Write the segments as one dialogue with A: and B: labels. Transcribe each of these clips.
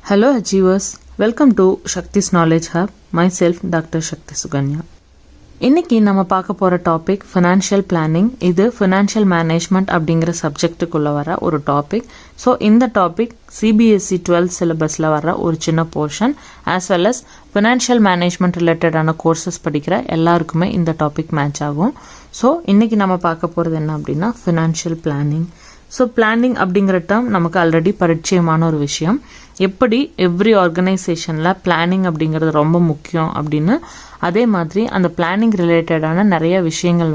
A: Hello Achievers, welcome to Shakti's Knowledge Hub. Myself Dr. Shakti Suganya. இன்னைக்கு நம்ம பார்க்க போற டாபிக் ஃபினான்ஷியல் பிளானிங். இது ஃபினான்ஷியல் மேனேஜ்மெண்ட் அப்படிங்கிற சப்ஜெக்டுக்குள்ள வர ஒரு டாபிக். ஸோ இந்த டாபிக் சிபிஎஸ்இ 12th சிலபஸ்ல வர ஒரு சின்ன portion as well as financial management ரிலேட்டடான கோர்சஸ் படிக்கிற எல்லாருக்குமே இந்த டாபிக் மேட்ச் ஆகும். ஸோ இன்னைக்கு நம்ம பார்க்க போறது என்ன அப்படின்னா ஃபினான்ஷியல் பிளானிங். ஸோ பிளானிங் அப்படிங்கிற டேர்ம் நமக்கு ஆல்ரெடி பரிச்சயமான ஒரு விஷயம். எப்படி எவ்ரி ஆர்கனைசேஷனில் பிளானிங் அப்படிங்கிறது ரொம்ப முக்கியம் அப்படின்னு, அதே மாதிரி அந்த பிளானிங் ரிலேட்டடான நிறைய விஷயங்கள்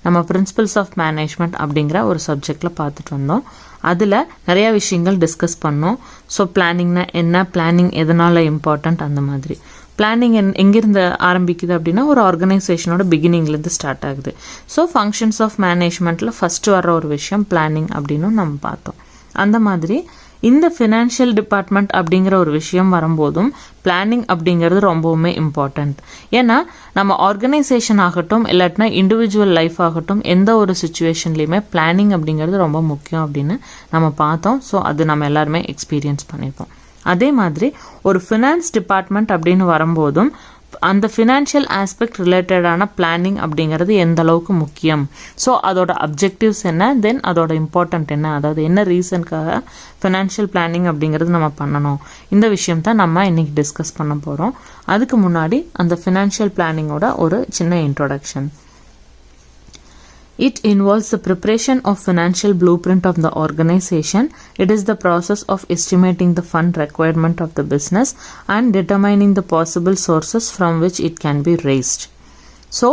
A: நம்ம பிரின்சிபல்ஸ் ஆஃப் மேனேஜ்மெண்ட் அப்படிங்கிற ஒரு சப்ஜெக்டில் பார்த்துட்டு வந்தோம். அதில் நிறைய விஷயங்கள் டிஸ்கஸ் பண்ணோம். ஸோ பிளானிங்னா என்ன, பிளானிங் எதனால் இம்பார்ட்டண்ட், அந்த மாதிரி பிளானிங் எங்கிருந்து ஆரம்பிக்குது அப்படின்னா ஒரு ஆர்கனைசேஷனோட பிகினிங்லேருந்து ஸ்டார்ட் ஆகுது. ஸோ ஃபங்க்ஷன்ஸ் ஆஃப் மேனேஜ்மெண்ட்டில் ஃபர்ஸ்ட் வர ஒரு விஷயம் பிளானிங் அப்படின்னு நம்ம பார்த்தோம். அந்த மாதிரி இந்த ஃபினான்ஷியல் டிபார்ட்மெண்ட் அப்படிங்கிற ஒரு விஷயம் வரும்போதும் பிளானிங் அப்படிங்கிறது ரொம்பவுமே இம்பார்ட்டண்ட். ஏன்னா நம்ம ஆர்கனைசேஷன் ஆகட்டும் இல்லாட்டினா இண்டிவிஜுவல் லைஃப் ஆகட்டும் எந்த ஒரு சுச்சுவேஷன்லையுமே பிளானிங் அப்படிங்கிறது ரொம்ப முக்கியம் அப்படின்னு நம்ம பார்த்தோம். ஸோ அது நம்ம எல்லாருமே எக்ஸ்பீரியன்ஸ் பண்ணியிருப்போம். அதே மாதிரி ஒரு ஃபினான்ஸ் டிபார்ட்மெண்ட் அப்படின்னு வரும்போதும் அந்த ஃபினான்ஷியல் ஆஸ்பெக்ட் ரிலேட்டடான பிளானிங் அப்படிங்கிறது எந்த அளவுக்கு முக்கியம், ஸோ அதோட அப்ஜெக்டிவ்ஸ் என்ன, தென் அதோட இம்பார்ட்டன்ட் என்ன, அதாவது என்ன ரீசனுக்காக ஃபினான்ஷியல் பிளானிங் அப்படிங்கிறது நம்ம பண்ணணும், இந்த விஷயம் தான் நம்ம இன்னைக்கு டிஸ்கஸ் பண்ண போகிறோம். அதுக்கு முன்னாடி அந்த ஃபினான்ஷியல் பிளானிங்கோட ஒரு சின்ன introduction. It involves the preparation of financial blueprint of the organization. It is the process of estimating the fund requirement of the business and determining the possible sources from which it can be raised. So,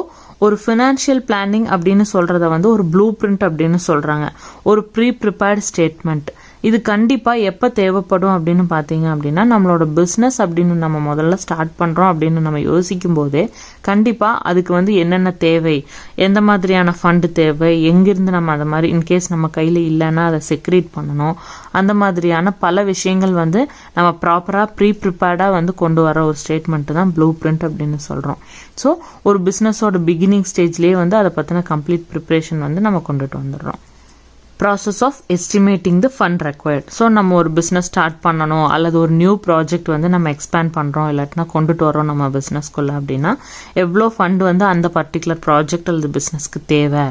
A: ஒரு financial planning அப்படின்னு சொல்றத ஒரு blue print அப்படின்னு சொல்றாங்க, ஒரு prepared statement. இது கண்டிப்பா எப்ப தேவைப்படும் அப்படின்னு பாத்தீங்க அப்படின்னா நம்மளோட பிசினஸ் அப்படின்னு நம்ம முதல்ல ஸ்டார்ட் பண்றோம் அப்படின்னு நம்ம யோசிக்கும் போதே கண்டிப்பா அதுக்கு என்னென்ன தேவை, எந்த மாதிரியான ஃபண்டு தேவை, எங்கிருந்து நம்ம அதை மாதிரி இன்கேஸ் நம்ம கையில இல்லைன்னா அதை செக்ரேட் பண்ணணும், அந்த மாதிரியான பல விஷயங்கள் நம்ம ப்ராப்பரா ப்ரிப்பேர்டா கொண்டு வர ஒரு ஸ்டேட்மெண்ட் தான் ப்ளூ பிரிண்ட் அப்படின்னு சொல்றோம். ஸோ ஒரு பிசினஸோட பிகினிங் ஸ்டேஜ்லயே அதை பத்தின கம்ப்ளீட் ப்ரிப்பரேஷன் நம்ம கொண்டுட்டு வந்துடுறோம். Process of estimating the fund required. So நம்ம ஒரு பிஸ்னஸ் ஸ்டார்ட் பண்ணணும் அல்லது ஒரு நியூ ப்ராஜெக்ட் நம்ம எக்ஸ்பேண்ட் பண்ணுறோம் இல்லாட்டினா கொண்டுட்டு வரோம் நம்ம பிஸ்னஸ்குள்ள அப்படின்னா எவ்வளோ ஃபண்ட் அந்த பர்டிகுலர் ப்ராஜெக்ட் அல்லது பிஸ்னஸ்க்கு தேவை,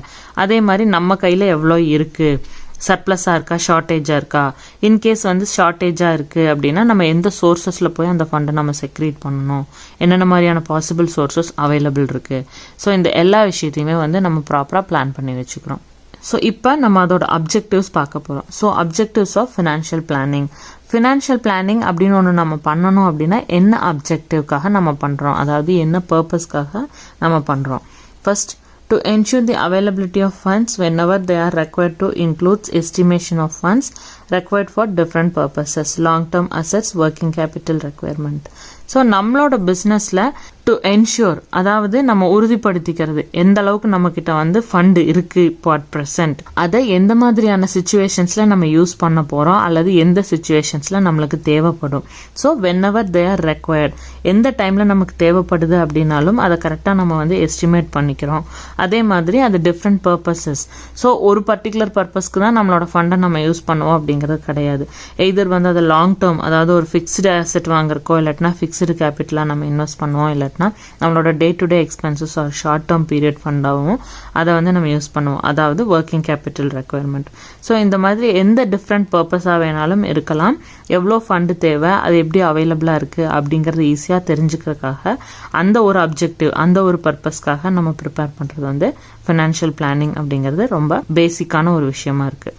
A: அதே மாதிரி நம்ம கையில் எவ்வளோ இருக்குது, சர்ப்ளஸாக இருக்கா, ஷார்ட்டேஜாக இருக்கா, இன்கேஸ் ஷார்ட்டேஜாக இருக்குது அப்படின்னா நம்ம எந்த சோர்சஸில் போய் அந்த ஃபண்டை நம்ம செக்ரேட் பண்ணணும், என்னென்ன மாதிரியான பாசிபிள் சோர்சஸ் அவைலபிள் இருக்குது. ஸோ இந்த எல்லா விஷயத்தையுமே நம்ம ப்ராப்பராக பிளான் பண்ணி வச்சுக்கிறோம். ஸோ இப்போ நம்ம அதோட அப்ஜெக்டிவ்ஸ் பார்க்க போகிறோம். So objectives of financial planning. Financial planning அப்படின்னு ஒன்று நம்ம பண்ணணும் அப்படின்னா என்ன அப்ஜெக்டிவ்காக நம்ம பண்ணுறோம், அதாவது என்ன பர்பஸ்க்காக நம்ம பண்ணுறோம். First, to ensure the availability of funds whenever they are required, to includes estimation of funds required for different purposes, long-term assets, working capital requirement. So நம்மளோட பிஸ்னஸில் டு என்ஷூர், அதாவது நம்ம உறுதிப்படுத்திக்கிறது எந்த அளவுக்கு நம்ம கிட்ட ஃபண்டு இருக்கு இப்போ அட் ப்ரெசென்ட், அதை எந்த மாதிரியான சுச்சுவேஷன்ஸ்ல நம்ம யூஸ் பண்ண போறோம் அல்லது எந்த சுச்சுவேஷன்ஸ்ல நம்மளுக்கு தேவைப்படும். So whenever they are required, எந்த டைம்ல நமக்கு தேவைப்படுது அப்படின்னாலும் அதை கரெக்டாக நம்ம எஸ்டிமேட் பண்ணிக்கிறோம். அதே மாதிரி அது டிஃப்ரெண்ட் பர்பஸஸ். ஸோ ஒரு பர்டிகுலர் பர்பஸ்க்கு தான் நம்மளோட ஃபண்டை நம்ம யூஸ் பண்ணுவோம் அப்படிங்கிறது கிடையாது. எய்தர் அது லாங் டேர்ம், அதாவது ஒரு ஃபிக்ஸ்டு அசெட் வாங்குறக்கோ இல்லாட்டினா ஃபிக்ஸ்டு கேபிட்டலாக நம்ம இன்வெஸ்ட் பண்ணுவோம், இல்லாட்டினா நம்மளோட day to day expenses or short term period ஃபண்டாகவும் அதை நம்ம யூஸ் பண்ணுவோம், அதாவது ஒர்க்கிங் கேபிட்டல் ரெக்குயர்மெண்ட். ஸோ இந்த மாதிரி எந்த டிஃப்ரெண்ட் பர்பஸாக வேணாலும் இருக்கலாம், எவ்வளோ ஃபண்டு தேவை, அது எப்படி அவைலபிளாக இருக்குது அப்படிங்கிறது ஈஸியாக தெரிஞ்சுக்கிறதுக்காக அந்த ஒரு அப்ஜெக்டிவ், அந்த ஒரு பர்பஸ்க்காக நம்ம ப்ரிப்பேர் பண்ணுறது ஃபினான்ஷியல் பிளானிங் அப்படிங்கிறது ரொம்ப பேசிக்கான ஒரு விஷயமா இருக்கு.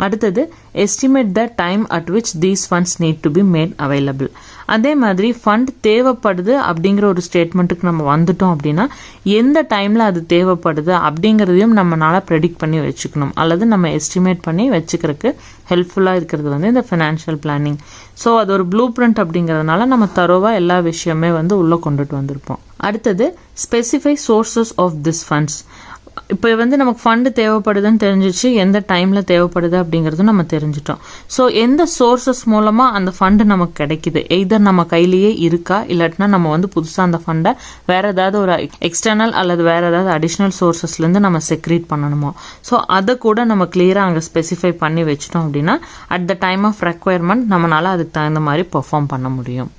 A: அடுத்தது, estimate the time at which these funds need to be made available. அதே மாதிரி ஃபண்ட் தேவைப்படுது அப்படிங்கிற ஒரு ஸ்டேட்மெண்ட்டுக்கு நம்ம வந்துட்டோம் அப்படின்னா எந்த டைம்ல அது தேவைப்படுது அப்படிங்கிறதையும் நம்மளால ப்ரெடிக்ட் பண்ணி வச்சுக்கணும் அல்லது நம்ம எஸ்டிமேட் பண்ணி வச்சுக்கிறதுக்கு ஹெல்ப்ஃபுல்லாக இருக்கிறது இந்த ஃபினான்ஷியல் பிளானிங். ஸோ அது ஒரு ப்ளூ பிரிண்ட் அப்படிங்கிறதுனால நம்ம தரோவாக எல்லா விஷயமே உள்ளே கொண்டுட்டு வந்திருப்போம். அடுத்தது, specify sources of this funds. இப்போ வந்து நமக்கு ஃபண்டு தேவைப்படுதுன்னு தெரிஞ்சிச்சு, எந்த டைமில் தேவைப்படுது அப்படிங்கிறதும் நம்ம தெரிஞ்சிட்டோம். ஸோ எந்த சோர்சஸ் மூலமாக அந்த ஃபண்டு நமக்கு கிடைக்குது, எய்தர் நம்ம கையிலேயே இருக்கா, இல்லாட்டினா நம்ம வந்து புதுசாக அந்த ஃபண்டை வேறு ஏதாவது ஒரு எக்ஸ்டர்னல் அல்லது வேறு ஏதாவது அடிஷ்னல் சோர்சஸ்லேருந்து நம்ம செக்ரீட் பண்ணணுமோ, ஸோ அதை கூட நம்ம கிளியராக அங்கே ஸ்பெசிஃபை பண்ணி வச்சிட்டோம் அப்படின்னா at the time of requirement நம்மளால் அதுக்கு தகுந்த மாதிரி பெர்ஃபார்ம் பண்ண முடியும்.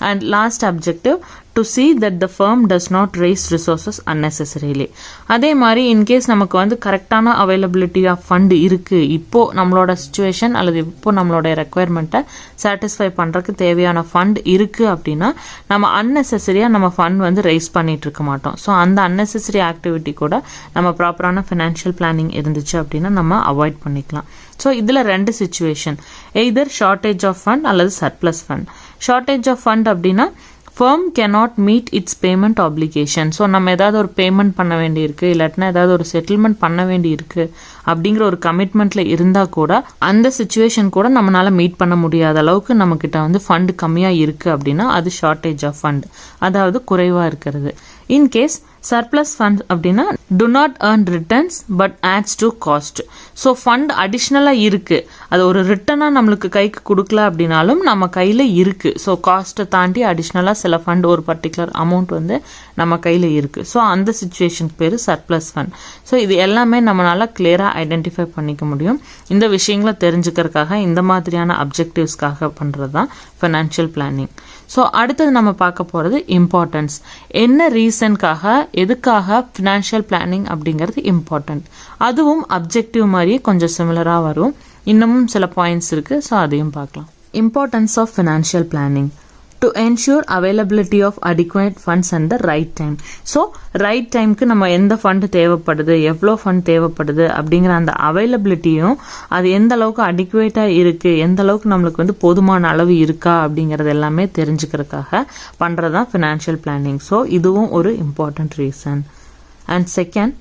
A: And last objective, to see that the firm does not raise resources unnecessarily. அதே மாதிரி இன்கேஸ் நமக்கு வந்து கரெக்டான அவைலபிலிட்டி ஆஃப் ஃபண்ட் இருக்குது, இப்போது நம்மளோட சுச்சுவேஷன் அல்லது இப்போ நம்மளோட ரெக்குயர்மெண்ட்டை சாட்டிஸ்ஃபை பண்ணுறதுக்கு தேவையான ஃபண்ட் இருக்குது அப்படின்னா நம்ம அன்னெசரியாக நம்ம ஃபண்ட் வந்து ரைஸ் பண்ணிட்டு இருக்க மாட்டோம். ஸோ அந்த அன்னெசரி ஆக்டிவிட்டி கூட நம்ம ப்ராப்பரான ஃபினான்ஷியல் பிளானிங் இருந்துச்சு அப்படின்னா நம்ம அவாய்ட் பண்ணிக்கலாம். ஸோ இதில் 2 situation, either shortage of fund அல்லது surplus fund. Shortage of fund அப்படின்னா firm cannot meet its payment obligation. So நம்ம ஏதாவது ஒரு பேமெண்ட் பண்ண வேண்டியிருக்கு, இல்லாட்டினா ஏதாவது ஒரு செட்டில்மெண்ட் பண்ண வேண்டியிருக்கு அப்படிங்கிற ஒரு கமிட்மெண்ட்டில் இருந்தால் கூட அந்த சிச்சுவேஷன் கூட நம்மளால் மீட் பண்ண முடியாத அளவுக்கு நம்மக்கிட்ட வந்து ஃபண்டு கம்மியாக இருக்குது அப்படின்னா அது ஷார்ட்டேஜ் ஆஃப் ஃபண்ட், அதாவது குறைவாக இருக்கிறது. இன்கேஸ் சர்ப்ளஸ் ஃபண்ட் அப்படின்னா do not earn returns but adds to cost. So fund அடிஷ்னலாக இருக்குது, அது ஒரு ரிட்டனாக நம்மளுக்கு கைக்கு கொடுக்கல அப்படின்னாலும் நம்ம கையில் இருக்குது. ஸோ காஸ்ட்டை தாண்டி அடிஷ்னலாக சில ஃபண்ட் ஒரு பர்டிகுலர் அமௌண்ட் வந்து நம்ம கையில் இருக்குது. ஸோ அந்த சிச்சுவேஷனுக்கு பேர் சர்ப்ளஸ் ஃபண்ட். ஸோ இது எல்லாமே நம்மளால் கிளியராக ஐடென்டிஃபை பண்ணிக்க முடியும். இந்த விஷயங்களை தெரிஞ்சுக்கிறதுக்காக இந்த மாதிரியான அப்ஜெக்டிவ்ஸ்க்காக பண்ணுறது தான் ஃபினான்ஷியல் பிளானிங். ஸோ அடுத்தது நம்ம பார்க்க போகிறது இம்பார்ட்டன்ஸ். என்ன ரீசனுக்காக, எதுக்காக ஃபினான்ஷியல் பிளானிங் அப்படிங்கிறது இம்பார்ட்டன்ட், அதுவும் அப்ஜெக்டிவ் மாதிரியே கொஞ்சம் சிமிலராக வரும். இன்னமும் சில பாயிண்ட்ஸ் இருக்குது, ஸோ அதையும் பார்க்கலாம். Importance of financial planning to ensure availability of adequate funds and the right time. So right டைம்க்கு நம்ம எந்த ஃபண்ட் தேவைப்படுது, எவ்வளோ ஃபண்ட் தேவைப்படுது அப்படிங்கிற அந்த அவைலபிலிட்டியும் அது எந்த அளவுக்கு அடிக்குவேட்டாக இருக்குது, எந்த அளவுக்கு நம்மளுக்கு வந்து போதுமான அளவு இருக்கா அப்படிங்கிறது எல்லாமே தெரிஞ்சுக்கிறதுக்காக பண்ணுறது தான் ஃபினான்ஷியல் பிளானிங். ஸோ இதுவும் ஒரு important reason. And second,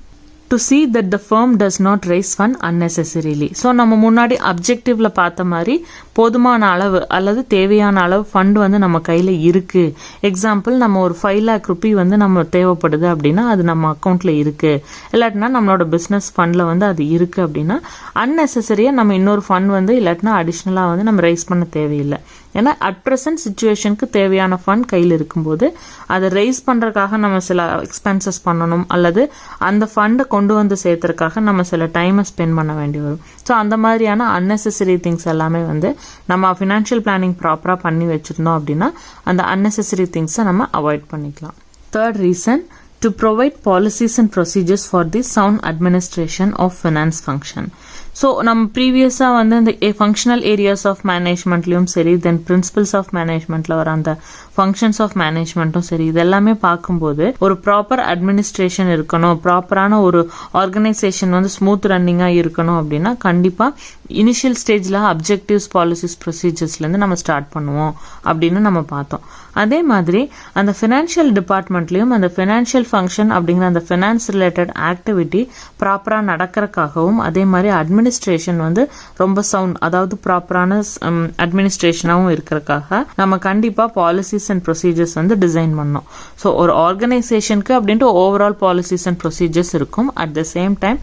A: to see that the firm does not raise fund unnecessarily. So நம்ம முன்னாடி அப்ஜெக்டிவ்ல பார்த்த மாதிரி போதுமான அளவு அல்லது தேவையான அளவு ஃபண்ட் வந்து நம்ம கையில் இருக்குது. எக்ஸாம்பிள், நம்ம ஒரு 5 lakh rupee வந்து நம்ம தேவைப்படுது அப்படின்னா அது நம்ம அக்கௌண்ட்டில் இருக்குது, இல்லாட்டினா நம்மளோட பிஸ்னஸ் ஃபண்டில் வந்து அது இருக்குது அப்படின்னா அன்னெசரியாக நம்ம இன்னொரு ஃபண்ட் வந்து இல்லாட்டினா அடிஷ்னலாக வந்து நம்ம ரைஸ் பண்ண தேவையில்லை. ஏன்னா அட் ப்ரெசன்ட் சுச்சுவேஷனுக்கு தேவையான ஃபண்ட் கையில் இருக்கும்போது அதை ரைஸ் பண்ணுறதுக்காக நம்ம சில எக்ஸ்பென்சஸ் பண்ணணும், அல்லது அந்த ஃபண்டை கொண்டு வந்து சேர்த்துறதுக்காக நம்ம சில டைமை ஸ்பெண்ட் பண்ண வேண்டி வரும். ஸோ அந்த மாதிரியான அன்னெசரி திங்ஸ் எல்லாமே வந்து நம்ம ஃபினான்ஷியல் பிளானிங் ப்ராப்பராக பண்ணி வச்சுருந்தோம் அப்படின்னா அந்த அன்னெசரி திங்ஸை நம்ம அவாய்ட் பண்ணிக்கலாம். Third reason, to provide policies and procedures for the sound administration of finance function. So நம்ம ப்ரீவியஸாக வந்து இந்த ஃபங்க்ஷனல் ஏரியாஸ் ஆஃப் மேனேஜ்மெண்ட்லையும் சரி, தென் பிரின்சிபல்ஸ் ஆஃப் மேனேஜ்மெண்ட்டில் வர அந்த ஃபங்க்ஷன்ஸ் ஆஃப் மேனேஜ்மெண்ட்டும் சரி, இது எல்லாமே பார்க்கும்போது ஒரு ப்ராப்பர் அட்மினிஸ்ட்ரேஷன் இருக்கணும், ப்ராப்பரான ஒரு ஆர்கனைசேஷன் வந்து ஸ்மூத் ரன்னிங்காக இருக்கணும் அப்படின்னா கண்டிப்பாக இனிஷியல் ஸ்டேஜில் அப்ஜெக்டிவ்ஸ், பாலிசிஸ், ப்ரொசீஜர்ஸ்லேருந்து நம்ம ஸ்டார்ட் பண்ணுவோம் அப்படின்னு நம்ம பார்த்தோம். அதே மாதிரி அந்த ஃபினான்ஷியல் டிபார்ட்மெண்ட்லேயும் அந்த ஃபினான்ஷியல் ஃபங்க்ஷன் அப்படிங்கிற அந்த ஃபினான்ஸ் ரிலேட்டட் ஆக்டிவிட்டி ப்ராப்பராக நடக்கிறதுக்காகவும், அதே மாதிரி அட்மினிஸ்ட்ரேஷன் வந்து ரொம்ப சவுண்ட், அதாவது ப்ராப்பரான அட்மினிஸ்ட்ரேஷனாகவும் இருக்கிறதுக்காக நம்ம கண்டிப்பாக பாலிசிஸ் அண்ட் ப்ரொசீஜர்ஸ் வந்து டிசைன் பண்ணோம். ஸோ ஒரு ஆர்கனைசேஷனுக்கு அப்படின்ட்டு ஓவரால் பாலிசிஸ் அண்ட் ப்ரொசீஜர்ஸ் இருக்கும், at the same time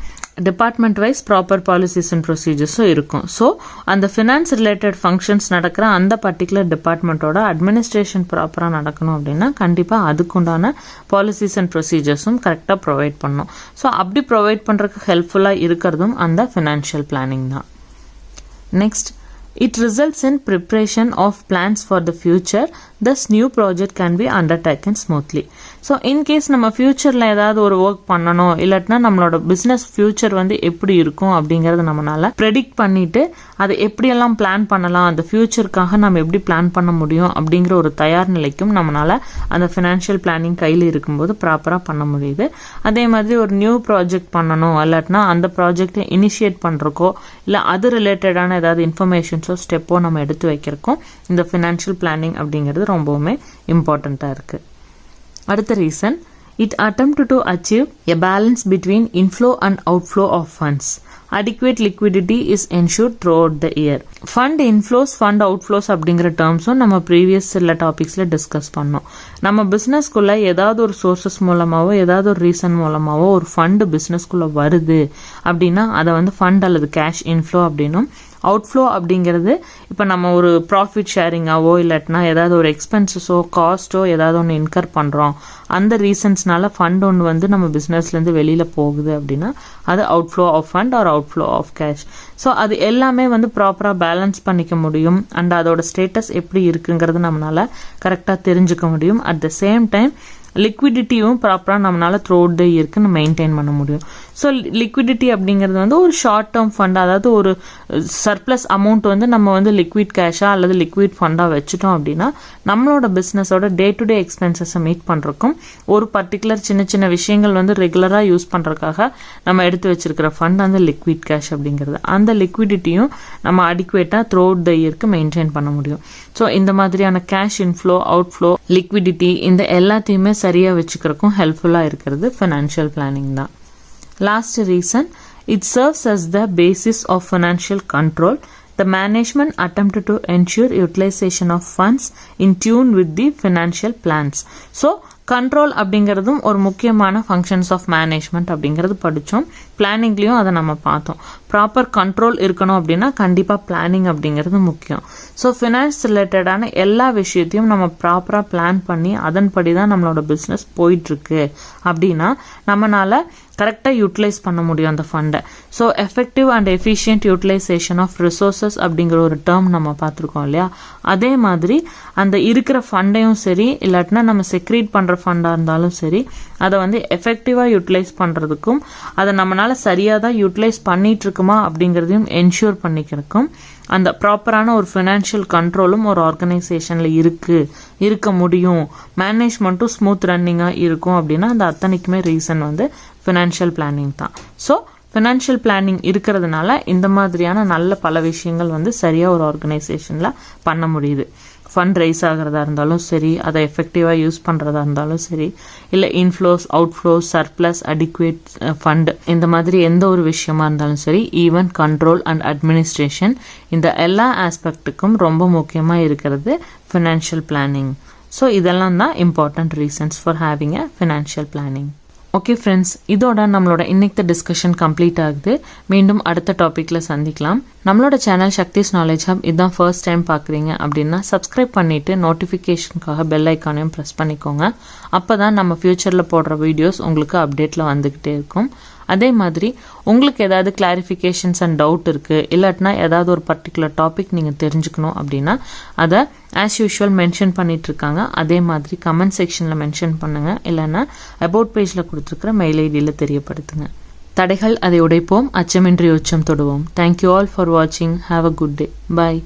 A: department wise proper policies and ப்ரொசீஜர்ஸும் இருக்கும். ஸோ அந்த ஃபினான்ஸ் ரிலேட்டட் ஃபங்க்ஷன்ஸ் நடக்கிற அந்த பர்டிகுலர் டிபார்ட்மெண்ட்டோட அட்மினிஸ்ட்ரேஷன் ப்ராப்பராக நடக்கணும் அப்படின்னா கண்டிப்பாக அதுக்குண்டான பாலிசிஸ் அண்ட் ப்ரொசீஜர்ஸும் கரெக்டாக ப்ரொவைட் பண்ணணும். ஸோ அப்படி ப்ரொவைட் பண்ணுறதுக்கு ஹெல்ப்ஃபுல்லாக இருக்கிறதும் அந்த ஃபினான்ஷியல் பிளானிங் தான். Next, it results in preparation of plans for the future, thus new project can be undertaken smoothly. So in case நம்ம ஃபியூச்சரில் ஏதாவது ஒரு ஒர்க் பண்ணணும், இல்லாட்டினா நம்மளோட பிஸ்னஸ் ஃபியூச்சர் வந்து எப்படி இருக்கும் அப்படிங்கிறத நம்மளால ப்ரெடிக்ட் பண்ணிட்டு அதை எப்படியெல்லாம் பிளான் பண்ணலாம், அந்த ஃபியூச்சருக்காக நம்ம எப்படி பிளான் பண்ண முடியும் அப்படிங்கிற ஒரு தயார் நிலைக்கும் நம்மளால அந்த ஃபினான்ஷியல் பிளானிங் கையில் இருக்கும்போது ப்ராப்பராக பண்ண முடியுது. அதே மாதிரி ஒரு நியூ ப்ராஜெக்ட் பண்ணணும், இல்லாட்டினா அந்த ப்ராஜெக்டை இனிஷியேட் பண்ணுறக்கோ இல்லை அது ரிலேட்டடான ஏதாவது இன்ஃபர்மேஷன்ஸோ ஸ்டெப்போ நம்ம எடுத்து வைக்கிறக்கும் இந்த ஃபினான்ஷியல் பிளானிங் அப்படிங்கிறது ரொம்பவுமே இம்பார்ட்டண்ட்டாக இருக்குது. அடுத்த reason, It attempted to achieve a balance between inflow and outflow of funds. Adequate liquidity is ensured throughout the year. Fund inflows, fund outflows அப்படிங்கிற டேர்ம்ஸும் நம்ம ப்ரீவியஸ் சில டாபிக்ஸில் டிஸ்கஸ் பண்ணோம். நம்ம பிஸ்னஸ்குள்ளே ஏதாவது ஒரு சோர்சஸ் மூலமாகவோ ஏதாவது ஒரு ரீசன் மூலமாகவோ ஒரு ஃபண்டு பிஸ்னஸ்குள்ளே வருது அப்படின்னா அதை வந்து ஃபண்ட் அல்லது கேஷ் இன்ஃப்ளோ அப்படின்னும், அவுட்ஃப்ளோ அப்படிங்கிறது இப்போ நம்ம ஒரு ப்ராஃபிட் ஷேரிங்காவோ இல்லாட்டினா ஏதாவது ஒரு எக்ஸ்பென்சஸோ காஸ்ட்டோ ஏதாவது ஒன்று இன்கர் பண்ணுறோம், அந்த ரீசன்ஸ்னால ஃபண்ட் ஒன்று வந்து நம்ம பிஸ்னஸ்லேருந்து வெளியில் போகுது அப்படின்னா அது outflow of fund or outflow of cash. So அது எல்லாமே வந்து ப்ராப்பராக பேலன்ஸ் பண்ணிக்க முடியும் அண்ட் அதோட ஸ்டேட்டஸ் எப்படி இருக்குங்கிறது நம்மளால கரெக்டாக தெரிஞ்சுக்க முடியும். அட் த சேம் டைம் லிக்விடிட்டியும் ப்ராப்பராக நம்மளால த்ரூ அவுட் த இயர்க்கு மெயின்டைன் பண்ண முடியும். ஸோ லிக்விடிட்டி அப்படிங்கிறது வந்து ஒரு ஷார்ட் டேர்ம் ஃபண்ட், அதாவது ஒரு சர்ப்ளஸ் அமௌண்ட் வந்து நம்ம வந்து லிக்விட் கேஷாக அல்லது லிக்விட் ஃபண்டாக வச்சுட்டோம் அப்படின்னா நம்மளோட பிஸ்னஸோட டே டு டே எக்ஸ்பென்சஸை மீட் பண்ணுறக்கும் ஒரு பர்டிகுலர் சின்ன சின்ன விஷயங்கள் வந்து ரெகுலராக யூஸ் பண்ணுறதுக்காக நம்ம எடுத்து வச்சிருக்கிற ஃபண்ட் அந்த லிக்விட் கேஷ் அப்படிங்கிறது. அந்த லிக்விடிட்டியும் நம்ம அடிக்குவேட்டாக த்ரூ அவுட் த இயர்க்கு மெயின்டைன் பண்ண முடியும். ஸோ இந்த மாதிரியான கேஷ் இன்ஃப்ளோ, அவுட்ஃப்ளோ, லிக்விடிட்டி இந்த எல்லாத்தையுமே சரியாக வச்சுக்கிறதுக்கும் ஹெல்ப்ஃபுல்லாக இருக்கிறது ஃபினான்ஷியல் பிளானிங் தான். Last reason, it serves as the basis of financial control. The management attempted to ensure utilization of funds in tune with the financial plans. So, control அப்படிங்கிறதும் ஒரு முக்கியமான functions of management அப்படிங்கிறது படித்தோம். பிளானிங்லேயும் அதை நம்ம பார்த்தோம். Proper control இருக்கணும் அப்படின்னா கண்டிப்பாக பிளானிங் அப்படிங்கிறது முக்கியம். ஸோ ஃபினான்ஸ் ரிலேட்டடான எல்லா விஷயத்தையும் நம்ம ப்ராப்பராக பிளான் பண்ணி அதன்படி தான் நம்மளோட பிஸ்னஸ் போயிட்டுருக்கு அப்படின்னா நம்மளால கரெக்டாக யூட்டிலைஸ் பண்ண முடியும் அந்த ஃபண்டை. So effective and efficient utilisation of resources அப்படிங்கிற ஒரு டேர்ம் நம்ம பார்த்துருக்கோம் இல்லையா. அதே மாதிரி அந்த இருக்கிற ஃபண்டையும் சரி இல்லாட்டினா நம்ம செக்ரீட் பண்ணுற ஃபண்டாக இருந்தாலும் சரி அதை வந்து எஃபெக்டிவாக யூட்டிலைஸ் பண்ணுறதுக்கும் அதை நம்மளால சரியாக தான் யூட்டிலைஸ் பண்ணிட்டு இருக்குமா அப்படிங்கிறதையும் என்ஷூர் பண்ணிக்கிறதுக்கும் அந்த ப்ராப்பரான ஒரு ஃபினான்ஷியல் கண்ட்ரோலும் ஒரு ஆர்கனைசேஷனில் இருக்க முடியும், மேனேஜ்மெண்ட்டும் ஸ்மூத் ரன்னிங்காக இருக்கும் அப்படின்னா அந்த அத்தனைக்குமே ரீசன் வந்து ஃபினான்ஷியல் பிளானிங் தான். ஸோ ஃபினான்ஷியல் பிளானிங் இருக்கிறதுனால இந்த மாதிரியான நல்ல பல விஷயங்கள் வந்து சரியாக ஒரு ஆர்கனைசேஷனில் பண்ண முடியுது. ஃபண்ட் ரைஸ் ஆகிறதா இருந்தாலும் சரி, அதை எஃபெக்டிவாக யூஸ் பண்ணுறதா இருந்தாலும் சரி, இல்லை இன்ஃப்ளோஸ், அவுட்ஃப்ளோஸ், சர்ப்ளஸ், அடிக்குவேட் ஃபண்ட் இந்த மாதிரி எந்த ஒரு விஷயமா இருந்தாலும் சரி, ஈவன் கண்ட்ரோல் அண்ட் அட்மினிஸ்ட்ரேஷன் இந்த எல்லா ஆஸ்பெக்ட்டுக்கும் ரொம்ப முக்கியமாக இருக்கிறது ஃபினான்ஷியல் பிளானிங். ஸோ இதெல்லாம் தான் important reasons for having a financial planning. Okay friends, இதோட நம்மளோட இன்னைக்கு டிஸ்கஷன் கம்ப்ளீட் ஆகுது. மீண்டும் அடுத்த டாப்பிக்கில் சந்திக்கலாம். நம்மளோட சேனல் சக்திஸ் நாலேஜ் ஹப் இதுதான் ஃபர்ஸ்ட் டைம் பார்க்குறீங்க அப்படின்னா சப்ஸ்கிரைப் பண்ணிவிட்டு நோட்டிஃபிகேஷனுக்காக பெல் ஐக்கானையும் ப்ரெஸ் பண்ணிக்கோங்க. அப்போ தான் நம்ம ஃப்யூச்சரில் போடுற வீடியோஸ் உங்களுக்கு அப்டேட்டில் வந்துக்கிட்டே இருக்கும். அதே மாதிரி உங்களுக்கு ஏதாவது கிளாரிஃபிகேஷன்ஸ் அண்ட் டவுட் இருக்குது இல்லாட்டினா ஏதாவது ஒரு பர்டிகுலர் டாபிக் நீங்கள் தெரிஞ்சுக்கணும் அப்படின்னா அதை ஆஸ் யூஷுவல் மென்ஷன் பண்ணிட்டு இருக்காங்க. அதே மாதிரி கமெண்ட் செக்ஷனில் மென்ஷன் பண்ணுங்கள், இல்லைன்னா அபவுட் பேஜில் கொடுத்துருக்கிற மெயில் ஐடியில் தெரியப்படுத்துங்க. தடைகள் அதை உடைப்போம், அச்சமின்றி உச்சம் தொடுவோம். தேங்க்யூ ஆல் ஃபார் வாட்சிங். Have a good day. Bye.